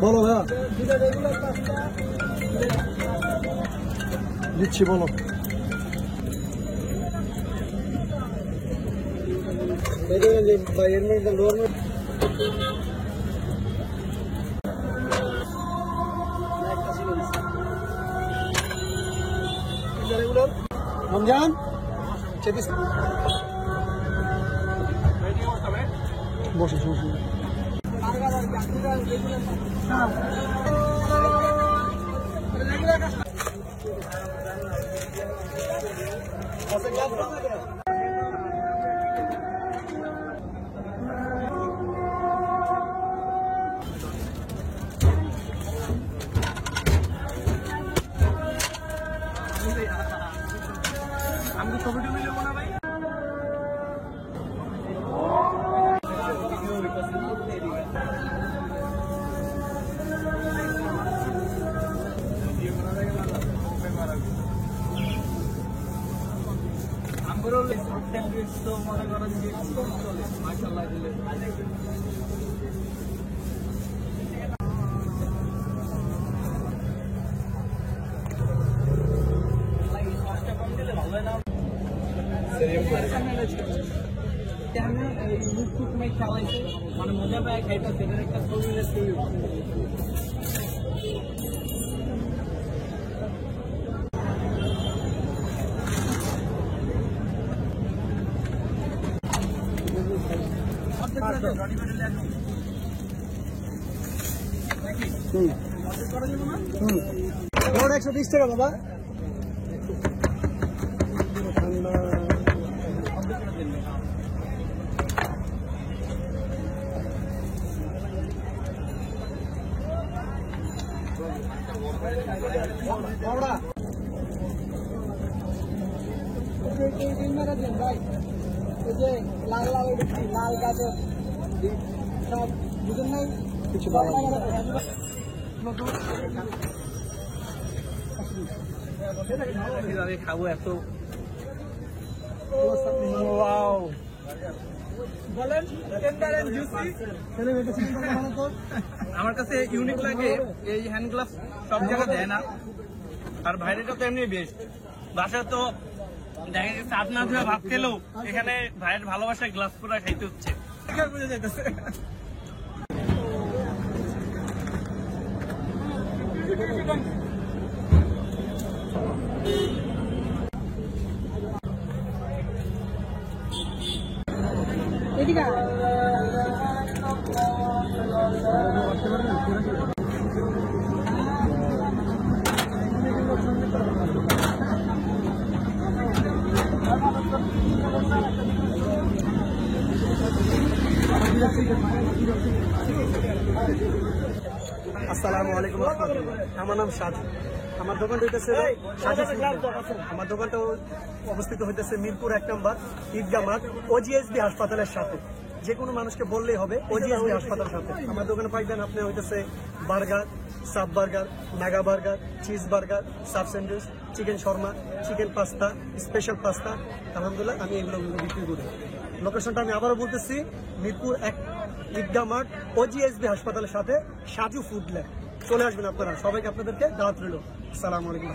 বলো ভাইয়া দিচ্ছি বলো রমজান বসে বসে আমি তো ছবিটা মিলে না ভাই তো মনে করেন যে চলে মাশাআল্লাহ দিলে মানে মজা পায় খাইতে সেটার একটা ছবি $120 বাবা লাল লাল লাল গাজর সব বুঝেন নাই কিছু খাবো এত আমার কাছে ইউনিক লাগে এই হ্যান্ড গ্লাভস সব জায়গায় দেয় না আর বাইরেটা তো এমনি বেস্ট বাসায় তো দেখা গেছে হাত না ধুয়ে ভাত খেলেও এখানে ভাইয়ের ভালোবাসায় গ্লাভস পুরা খাইতে হচ্ছে বুঝে যাইতেছে এদিকে আসসালামু আলাইকুম আমার নাম সাজু আমার দোকানটা হইতেছে আমার দোকানটা অবস্থিত হইতেছে মিরপুর 1 নম্বর ঈদগাহ মাঠ ওজিএসবি হাসপাতালের সাথে যে কোনো মানুষকে বললেই হবে ওজিএসবি হাসপাতালের সাথে আমার দোকানে পাইবেন আপনি হইতেছে burger sub burger mega burger cheese burger sub sandwich chicken Sharma chicken pasta special pasta আলহামদুলিল্লাহ আমি এগুলো বিক্রি করি লোকেশনটা আমি আবারও বলতেছি মিরপুর 1 ঈদগাহ মাঠ ওজিএসবি হাসপাতালের সাথে সাজু ফুড ল্যাব চলে আসবেন আপনারা সবাইকে আপনাদেরকে দাওয়াত রইল আসসালামু আলাইকুম।